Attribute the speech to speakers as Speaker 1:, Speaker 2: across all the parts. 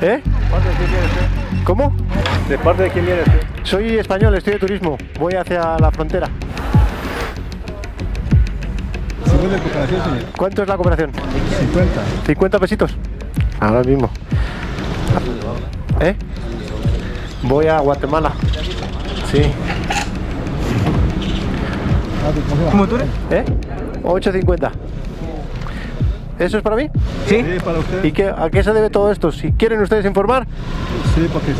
Speaker 1: ¿Eh?
Speaker 2: ¿Parte de quién viene usted?
Speaker 1: ¿Cómo?
Speaker 2: ¿De parte de quién viene usted?
Speaker 1: Soy español, estoy de turismo. Voy hacia la frontera.
Speaker 2: Según la cooperación, señor.
Speaker 1: ¿Cuánto es la cooperación?
Speaker 2: 50.
Speaker 1: 50 pesitos. Ahora mismo. ¿Eh? Voy a Guatemala. Sí.
Speaker 2: ¿Cómo tú eres?
Speaker 1: ¿Eh? 8.50. ¿Eso es para mí?
Speaker 2: Sí, para usted.
Speaker 1: ¿Y a qué se debe todo esto? Si quieren ustedes informar.
Speaker 2: Sí, porque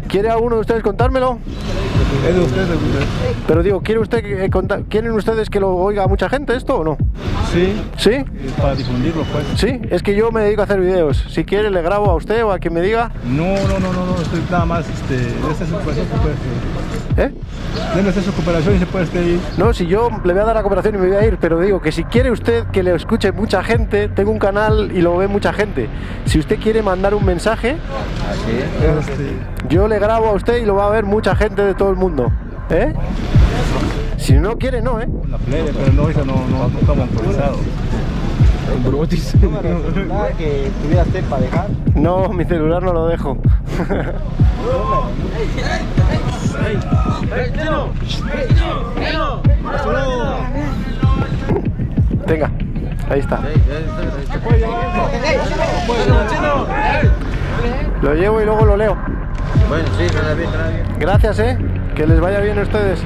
Speaker 1: ¿Quiere alguno de ustedes contármelo?
Speaker 2: Es de usted,
Speaker 1: Pero digo, ¿quieren ustedes que lo oiga mucha gente esto o no?
Speaker 2: Sí.
Speaker 1: ¿Sí?
Speaker 2: Para difundirlo, pues.
Speaker 1: Sí, es que yo me dedico a hacer videos. Si quiere le grabo a usted o a quien me diga.
Speaker 2: No, estoy nada más, esta es su cooperación,
Speaker 1: ¿Eh?
Speaker 2: Deme su cooperación y se puede ir.
Speaker 1: No, si yo le voy a dar la cooperación y me voy a ir, pero digo que si quiere usted que le escuche mucha gente, tengo un canal y lo ve mucha gente. Si usted quiere mandar un mensaje, yo le grabo a usted y lo va a ver mucha gente de todo el mundo. ¿Eh? Si no quiere, no, ¿eh?
Speaker 2: La plebe, pero no estamos autorizados.
Speaker 3: Brotis. Que tuviera usted para dejar.
Speaker 1: No, mi celular no lo dejo. Venga, ahí está. Lo llevo y luego lo leo.
Speaker 3: Bueno, sí, suena bien.
Speaker 1: Gracias, que les vaya bien a ustedes.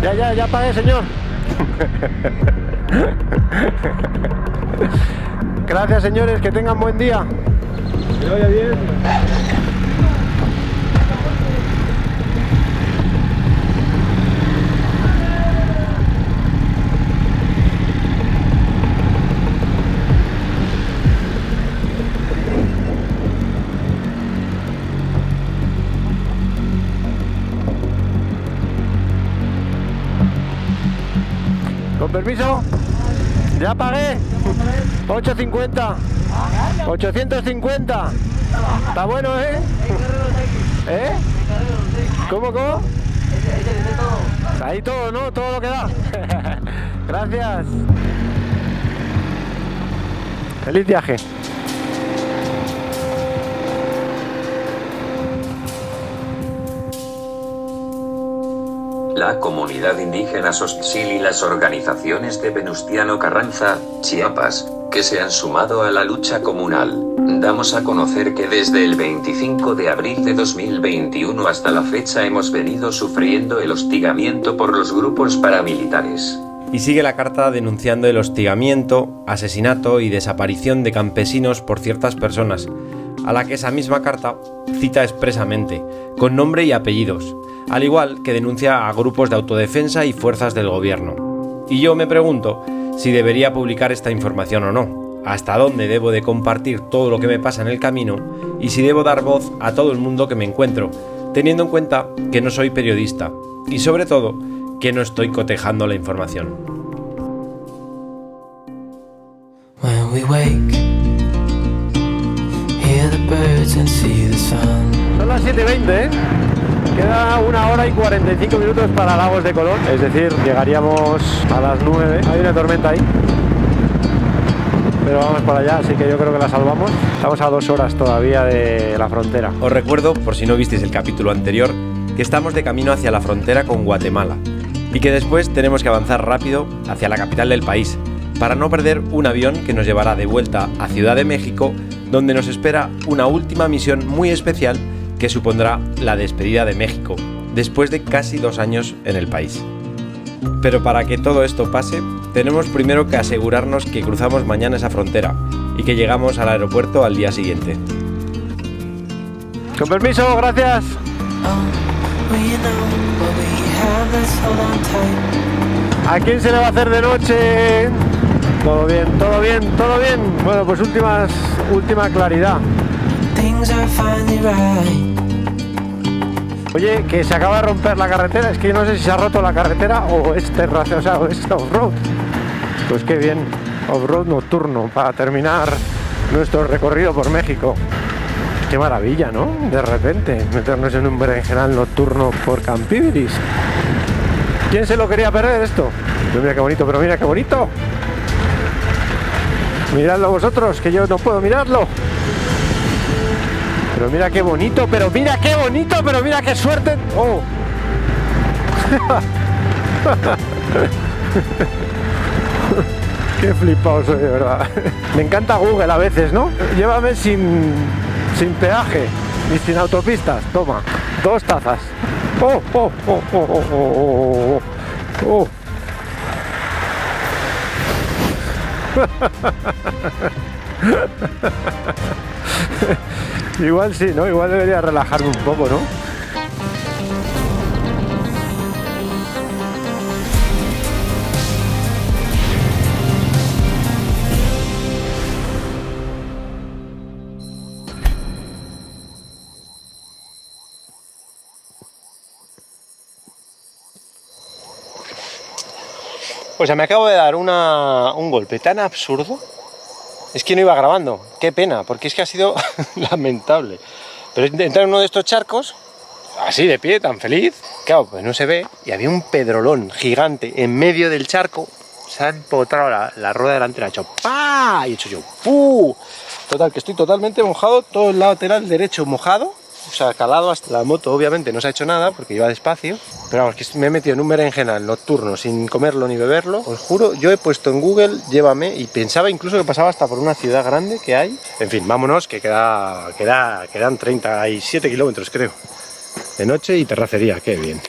Speaker 1: Ya pagué, señor. Gracias, señores, que tengan buen día.
Speaker 2: Que vaya bien.
Speaker 1: Con permiso, ya pagué. 8.50. 850. Está bueno, ¿eh? ¿Eh? ¿Cómo? Ahí todo, ¿no? Todo lo que da. Gracias. Feliz viaje.
Speaker 4: La comunidad indígena Soxil y las organizaciones de Venustiano Carranza, Chiapas, que se han sumado a la lucha comunal, damos a conocer que desde el 25 de abril de 2021 hasta la fecha hemos venido sufriendo el hostigamiento por los grupos paramilitares.
Speaker 5: Y sigue la carta denunciando el hostigamiento, asesinato y desaparición de campesinos por ciertas personas, a la que esa misma carta cita expresamente, con nombre y apellidos, al igual que denuncia a grupos de autodefensa y fuerzas del gobierno. Y yo me pregunto si debería publicar esta información o no, hasta dónde debo de compartir todo lo que me pasa en el camino y si debo dar voz a todo el mundo que me encuentro, teniendo en cuenta que no soy periodista y sobre todo que no estoy cotejando la información.
Speaker 6: When we wake, hear the birds and see the sun.
Speaker 1: Son las 7:20, Queda 1 hora y 45 minutos para Lagos de Colón, es decir, llegaríamos a las 9. Hay una tormenta ahí, pero vamos para allá, así que yo creo que la salvamos. Estamos a 2 horas todavía de la frontera.
Speaker 5: Os recuerdo, por si no visteis el capítulo anterior, que estamos de camino hacia la frontera con Guatemala y que después tenemos que avanzar rápido hacia la capital del país para no perder un avión que nos llevará de vuelta a Ciudad de México, donde nos espera una última misión muy especial que supondrá la despedida de México, después de casi 2 años en el país. Pero para que todo esto pase, tenemos primero que asegurarnos que cruzamos mañana esa frontera y que llegamos al aeropuerto al día siguiente.
Speaker 1: Con permiso, gracias. ¿A quién se le va a hacer de noche? Todo bien, todo bien, todo bien. Bueno, pues última claridad. Oye, que se acaba de romper la carretera. Es que yo no sé si se ha roto la carretera o es terraza, o sea, o es off-road. Pues qué bien, off-road nocturno para terminar nuestro recorrido por México. Qué maravilla, ¿no? De repente, meternos en un berenjenal nocturno por Campibris. ¿Quién se lo quería perder esto? Pero mira qué bonito, pero mira qué bonito. Miradlo vosotros, que yo no puedo mirarlo. Pero mira qué bonito, pero mira qué bonito, pero mira qué suerte. ¡Oh! Qué flipado soy, de verdad. Me encanta Google a veces, ¿no? Llévame sin peaje ni sin autopistas. Toma, 2 tazas. ¡Oh, oh, oh, oh, oh, oh, oh, oh! Igual sí, ¿no? Igual debería relajarme un poco, ¿no? O sea, me acabo de dar un golpe tan absurdo. Es que no iba grabando. Qué pena, porque es que ha sido lamentable. Pero entrar en uno de estos charcos, así de pie, tan feliz. Claro, pues no se ve. Y había un pedrolón gigante en medio del charco. Se ha empotrado la rueda delantera. Ha hecho ¡pah! Y he hecho yo ¡puh! Total, que estoy totalmente mojado. Todo el lateral derecho mojado. O sea, calado hasta la moto, obviamente no se ha hecho nada porque iba despacio. Pero vamos, que me he metido en un berenjenal nocturno sin comerlo ni beberlo. Os juro, yo he puesto en Google, llévame, y pensaba incluso que pasaba hasta por una ciudad grande que hay. En fin, vámonos, que quedan 37 kilómetros, creo. De noche y terracería, qué bien.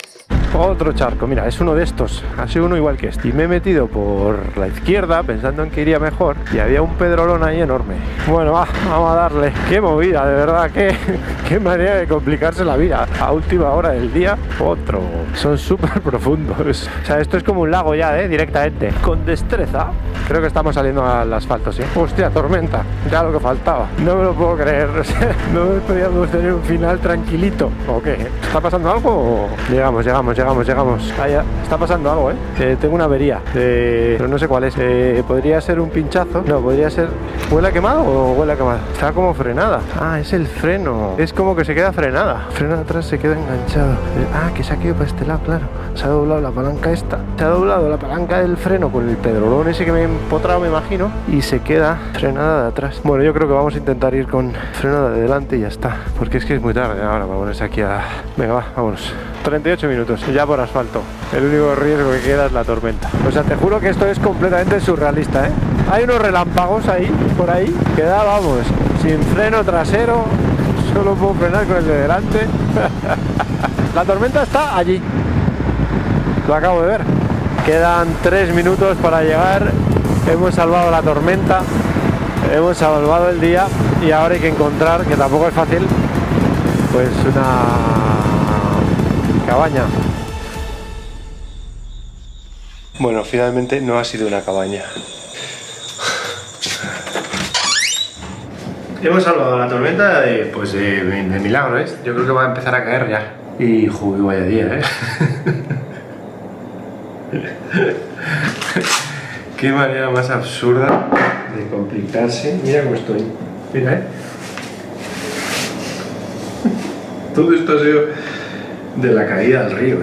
Speaker 1: Otro charco, mira, es uno de estos, ha sido uno igual que este. Y me he metido por la izquierda pensando en que iría mejor y había un pedrolón ahí enorme. Bueno, vamos a darle. Qué movida, de verdad, qué manera de complicarse la vida. A última hora del día, otro. Son súper profundos. O sea, esto es como un lago ya, directamente. Con destreza. Creo que estamos saliendo al asfalto, sí. Hostia, tormenta, ya lo que faltaba. No me lo puedo creer, o sea, no podíamos tener un final tranquilito. ¿O qué? ¿Está pasando algo? Llegamos. Ah, ya, está pasando algo, tengo una avería, pero no sé cuál es. Podría ser un pinchazo. No, podría ser... ¿Huele a quemado o huele a quemado? Está como frenada. Ah, es el freno. Es como que se queda frenada. Freno atrás se queda enganchado. Ah, que se ha quedado para este lado, claro. Se ha doblado la palanca esta. Se ha doblado la palanca del freno con el pedrolón ese que me he empotrado, me imagino. Y se queda frenada de atrás. Bueno, yo creo que vamos a intentar ir con frenada de delante y ya está. Porque es que es muy tarde ahora para ponerse aquí a... Venga, va, vámonos. 38 minutos, ya por asfalto. El único riesgo que queda es la tormenta. O sea, te juro que esto es completamente surrealista, Hay unos relámpagos ahí, por ahí, que da, vamos, sin freno trasero, solo puedo frenar con el de delante. La tormenta está allí. Lo acabo de ver. Quedan 3 minutos para llegar. Hemos salvado la tormenta, hemos salvado el día y ahora hay que encontrar, que tampoco es fácil, pues una cabaña. Bueno, finalmente no ha sido una cabaña. Hemos salvado la tormenta de milagro, Yo creo que va a empezar a caer ya. Y joder, vaya día, Qué manera más absurda de complicarse. Mira cómo estoy. Mira, Todo esto ha sido de la caída al río,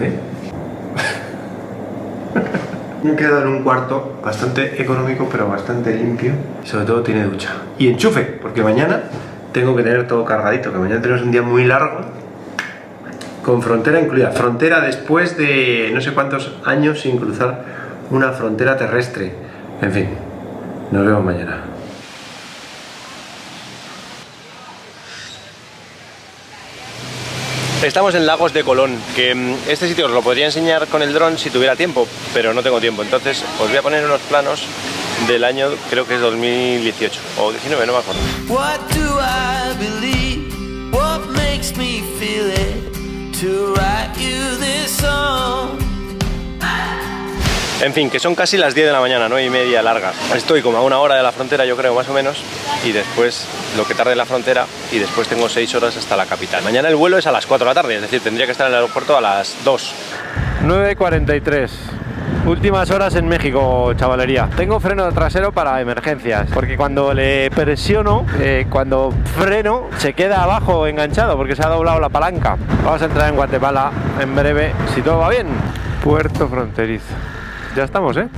Speaker 1: Me he quedado en un cuarto bastante económico, pero bastante limpio. Y sobre todo tiene ducha. Y enchufe, porque mañana tengo que tener todo cargadito, que mañana tenemos un día muy largo, con frontera incluida. Frontera después de no sé cuántos años sin cruzar una frontera terrestre. En fin, nos vemos mañana. Estamos en Lagos de Colón, que este sitio os lo podría enseñar con el dron si tuviera tiempo, pero no tengo tiempo. Entonces os voy a poner unos planos del año, creo que es 2018 o 19, no me acuerdo. What do I believe? What makes me feel it to write you this song? En fin, que son casi las 10 de la mañana, 9:30 largas. Estoy como a 1 hora de la frontera, yo creo, más o menos. Y después, lo que tarde en la frontera, y después tengo 6 horas hasta la capital. Mañana el vuelo es a las 4 de la tarde, es decir, tendría que estar en el aeropuerto a las 2. 9:43. Últimas horas en México, chavalería. Tengo freno trasero para emergencias, porque cuando le presiono, cuando freno, se queda abajo enganchado porque se ha doblado la palanca. Vamos a entrar en Guatemala en breve, si todo va bien. Puerto fronterizo. Ya estamos, ¿eh?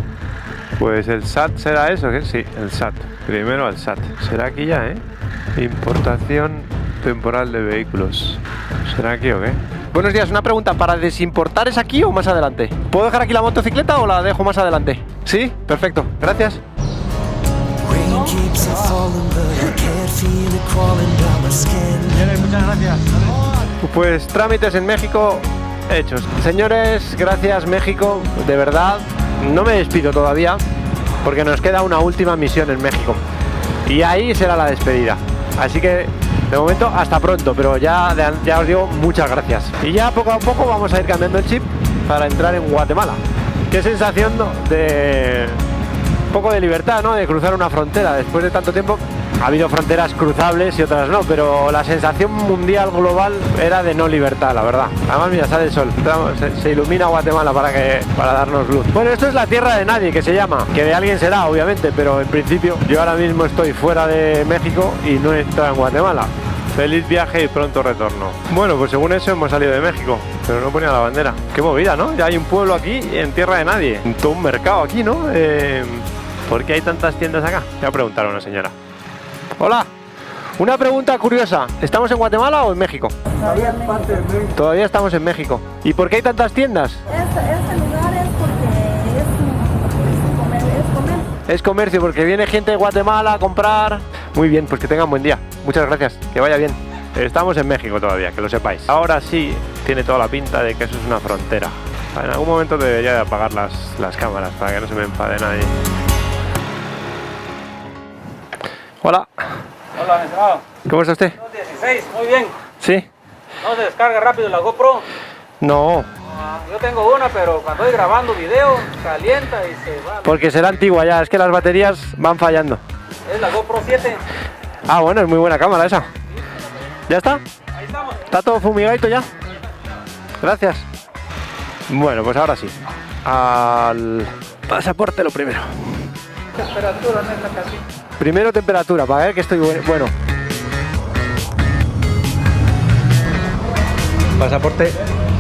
Speaker 1: Pues el SAT será eso, ¿qué? Sí, el SAT. Primero al SAT. ¿Será aquí ya, eh? Importación temporal de vehículos. ¿Será aquí o qué? Buenos días, una pregunta, ¿para desimportar es aquí o más adelante? ¿Puedo dejar aquí la motocicleta o la dejo más adelante? Sí, perfecto, gracias.
Speaker 2: Muchas gracias.
Speaker 1: Pues trámites en México hechos. Señores, gracias México, de verdad, no me despido todavía porque nos queda una última misión en México y ahí será la despedida. Así que de momento hasta pronto, pero ya os digo muchas gracias. Y ya poco a poco vamos a ir cambiando el chip para entrar en Guatemala. Qué sensación de un poco de libertad, ¿no? De cruzar una frontera después de tanto tiempo. Ha habido fronteras cruzables y otras no, pero la sensación mundial global era de no libertad, la verdad. Además, mira, sale el sol, se ilumina Guatemala para darnos luz. Bueno, esto es la tierra de nadie, que se llama, que de alguien será, obviamente, pero en principio yo ahora mismo estoy fuera de México y no he entrado en Guatemala. Feliz viaje y pronto retorno. Bueno, pues según eso hemos salido de México, pero no ponía la bandera. Qué movida, ¿no? Ya hay un pueblo aquí en tierra de nadie. Todo un mercado aquí, ¿no? ¿Por qué hay tantas tiendas acá? Voy a preguntar a una señora. Hola, una pregunta curiosa. ¿Estamos en Guatemala o en México? Todavía estamos en México. ¿Y por qué hay tantas tiendas?
Speaker 7: Este lugar es porque es comercio.
Speaker 1: Es comercio, porque viene gente de Guatemala a comprar. Muy bien, pues que tengan buen día. Muchas gracias, que vaya bien. Estamos en México todavía, que lo sepáis. Ahora sí, tiene toda la pinta de que eso es una frontera. En algún momento debería de apagar las cámaras para que no se me enfade nadie. Hola.
Speaker 8: Hola, mi estimado.
Speaker 1: ¿Cómo está usted?
Speaker 8: 16, muy bien.
Speaker 1: ¿Sí?
Speaker 8: ¿No se descarga rápido la GoPro?
Speaker 1: No,
Speaker 8: Yo tengo una, pero cuando estoy grabando video, calienta y se va.
Speaker 1: porque será antigua ya, es que las baterías van fallando.
Speaker 8: Es la GoPro 7.
Speaker 1: Ah, bueno, es muy buena cámara esa. ¿Ya está?
Speaker 8: Ahí estamos.
Speaker 1: ¿Está todo fumigadito ya? Gracias. Bueno, pues ahora sí. Al pasaporte lo primero.
Speaker 8: Temperatura en esta casita.
Speaker 1: Primero temperatura, para ver que estoy bueno. Pasaporte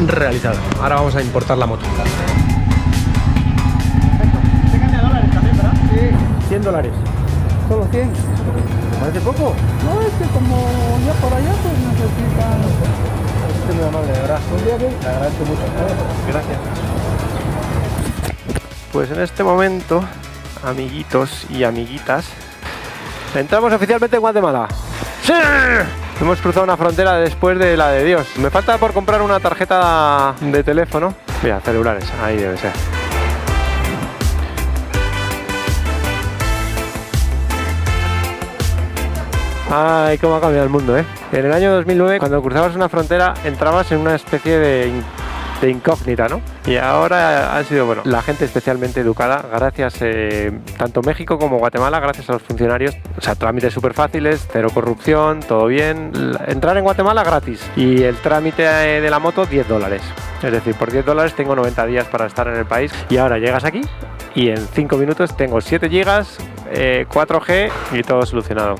Speaker 1: realizado. Ahora vamos a importar la moto.
Speaker 2: $10 también, ¿verdad?
Speaker 1: Sí, $100.
Speaker 2: Solo 100.
Speaker 1: ¿Te parece poco?
Speaker 2: No, es que como ya por allá pues necesitan.
Speaker 1: Estoy muy amable, de verdad.
Speaker 2: Le agradezco mucho.
Speaker 1: Gracias. Pues en este momento, amiguitos y amiguitas, entramos oficialmente en Guatemala. ¡Sí! Hemos cruzado una frontera después de la de Dios. Me falta por comprar una tarjeta de teléfono. Mira, celulares, ahí debe ser. Ay, cómo ha cambiado el mundo, ¿eh? En el año 2009, cuando cruzabas una frontera, entrabas en una especie de incógnita, ¿no? Y ahora ha sido, bueno, la gente especialmente educada, gracias tanto México como Guatemala, gracias a los funcionarios, o sea, trámites súper fáciles, cero corrupción, todo bien. Entrar en Guatemala gratis y el trámite de la moto $10. Es decir, por $10 tengo 90 días para estar en el país y ahora llegas aquí y en 5 minutos tengo 7 GB, 4G y todo solucionado.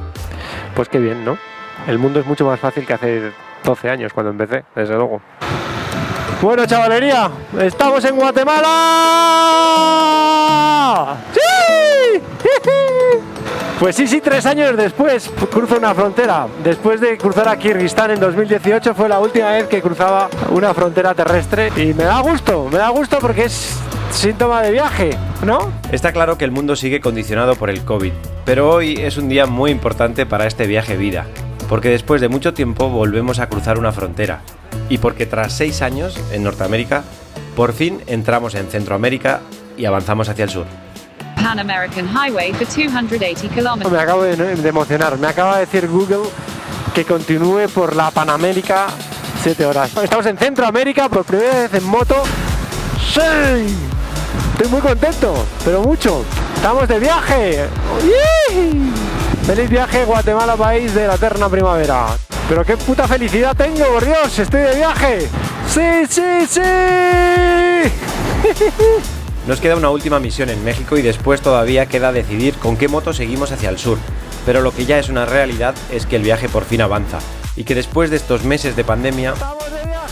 Speaker 1: Pues qué bien, ¿no? El mundo es mucho más fácil que hace 12 años cuando empecé, desde luego. Bueno, chavalería, estamos en Guatemala. ¡Sí! Pues sí, 3 años después cruzo una frontera. Después de cruzar a Kirguistán en 2018 fue la última vez que cruzaba una frontera terrestre y me da gusto porque es síntoma de viaje, ¿no?
Speaker 5: Está claro que el mundo sigue condicionado por el COVID, pero hoy es un día muy importante para este viaje vida, porque después de mucho tiempo volvemos a cruzar una frontera y porque tras 6 años en Norteamérica, por fin entramos en Centroamérica y avanzamos hacia el sur.
Speaker 9: Pan American Highway for 280 kilometers.
Speaker 1: Me acabo de emocionar, me acaba de decir Google que continúe por la Panamérica 7 horas. Estamos en Centroamérica por primera vez en moto. ¡Sí! Estoy muy contento, pero mucho. ¡Estamos de viaje! ¡Yee! ¡Feliz viaje, Guatemala, país de la eterna primavera! ¡Pero qué puta felicidad tengo, por Dios! ¡Estoy de viaje! ¡Sí, sí, sí!
Speaker 5: Nos queda una última misión en México y después todavía queda decidir con qué moto seguimos hacia el sur. Pero lo que ya es una realidad es que el viaje por fin avanza y que después de estos meses de pandemia,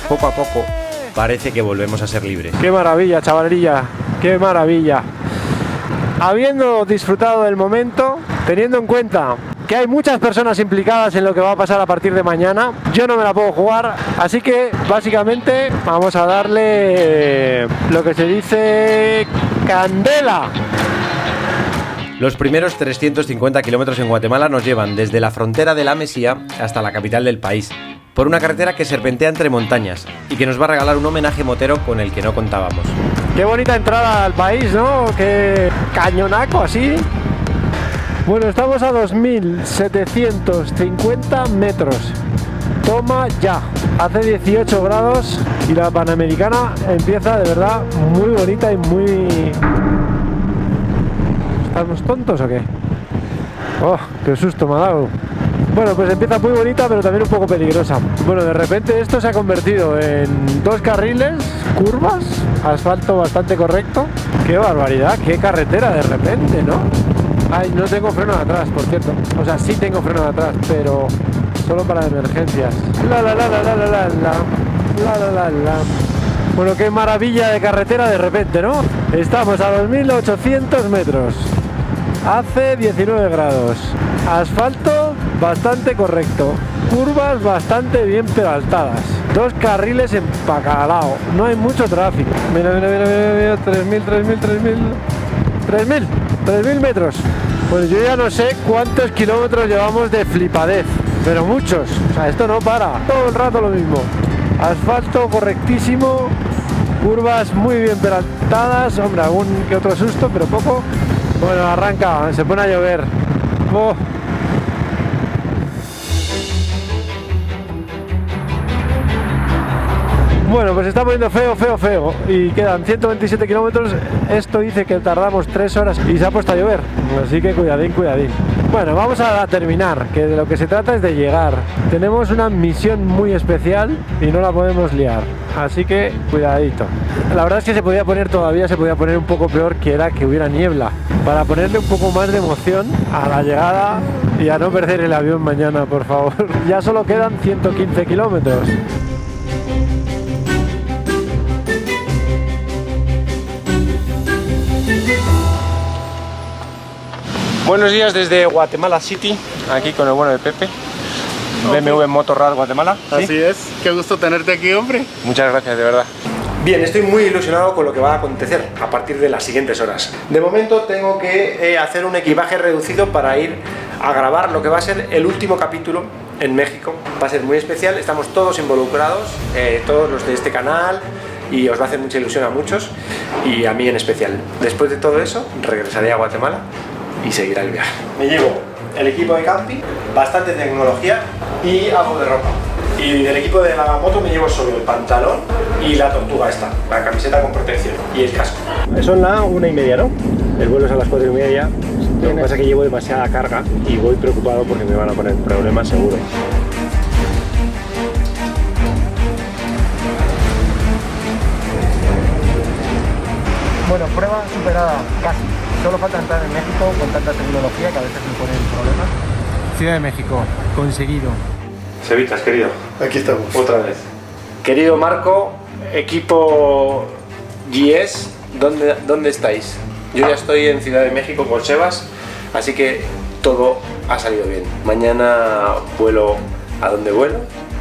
Speaker 5: poco a poco, parece que volvemos a ser libres.
Speaker 1: ¡Qué maravilla, chavalilla! ¡Qué maravilla! Habiendo disfrutado del momento, teniendo en cuenta que hay muchas personas implicadas en lo que va a pasar a partir de mañana, yo no me la puedo jugar, así que básicamente vamos a darle lo que se dice candela.
Speaker 5: Los primeros 350 kilómetros en Guatemala nos llevan desde la frontera de la Mesía hasta la capital del país, por una carretera que serpentea entre montañas y que nos va a regalar un homenaje motero con el que no contábamos.
Speaker 1: Qué bonita entrada al país, ¿no? Qué cañonaco así. Bueno, estamos a 2.750 metros. Toma ya. Hace 18 grados y la Panamericana empieza de verdad muy bonita y muy... ¿Estamos tontos o qué? ¡Oh, qué susto me ha dado! Bueno, pues empieza muy bonita, pero también un poco peligrosa. Bueno, de repente esto se ha convertido en 2 carriles, curvas, asfalto bastante correcto. ¡Qué barbaridad! ¡Qué carretera de repente!, ¿no? Ay, no tengo freno de atrás, por cierto. O sea, sí tengo freno de atrás, pero solo para emergencias. Bueno, qué maravilla de carretera de repente, ¿no? Estamos a 2.800 metros. Hace 19 grados. Asfalto bastante correcto. Curvas bastante bien peraltadas. 2 carriles en cada lado. No hay mucho tráfico. Mira, 3.000 metros. Pues yo ya no sé cuántos kilómetros llevamos de flipadez, pero muchos. O sea, esto no para. Todo el rato lo mismo. Asfalto correctísimo. Curvas muy bien peraltadas. Hombre, algún que otro susto, pero poco. Bueno, arranca, se pone a llover. Oh. Bueno, pues está poniendo feo y quedan 127 kilómetros. Esto dice que tardamos 3 horas y se ha puesto a llover, así que cuidadín. Bueno, vamos a terminar, que de lo que se trata es de llegar. Tenemos una misión muy especial y no la podemos liar, así que cuidadito. La verdad es que se podía poner un poco peor, que era que hubiera niebla, para ponerle un poco más de emoción a la llegada y a no perder el avión mañana, por favor. Ya solo quedan 115 kilómetros. Buenos días desde Guatemala City, aquí con el bueno de Pepe, BMW Motorrad Guatemala. ¿Sí?
Speaker 2: Así es, qué gusto tenerte aquí, hombre.
Speaker 1: Muchas gracias, de verdad. Bien, estoy muy ilusionado con lo que va a acontecer a partir de las siguientes horas. De momento tengo que hacer un equipaje reducido para ir a grabar lo que va a ser el último capítulo en México. Va a ser muy especial, estamos todos involucrados, todos los de este canal, y os va a hacer mucha ilusión a muchos y a mí en especial. Después de todo eso, regresaré a Guatemala y seguirá el viaje. Me llevo el equipo de camping, bastante tecnología y algo de ropa. Y del equipo de la moto me llevo solo el pantalón y la tortuga esta, la camiseta con protección y el casco. Son las 1:30, ¿no? El vuelo es a las 4:30. Lo que pasa es que llevo demasiada carga y voy preocupado porque me van a poner problemas seguro. Bueno, prueba superada, casi. Solo falta entrar en México con tanta tecnología que a veces me ponen problemas. Ciudad de México, conseguido. Sevitas, querido.
Speaker 2: Aquí estamos.
Speaker 1: Otra vez. Querido Marco, equipo GS, ¿dónde estáis? Yo ya estoy en Ciudad de México con Sebas, así que todo ha salido bien. Mañana vuelo a donde vuelo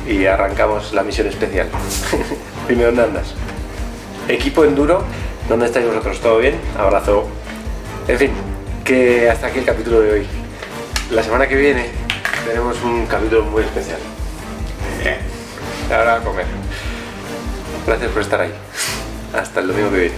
Speaker 1: y arrancamos la misión especial. Dime, ¿dónde andas? Equipo enduro, ¿dónde estáis vosotros? ¿Todo bien? Abrazo. En fin, que hasta aquí el capítulo de hoy. La semana que viene tenemos un capítulo muy especial. Ahora a comer. Gracias por estar ahí. Hasta el domingo que viene.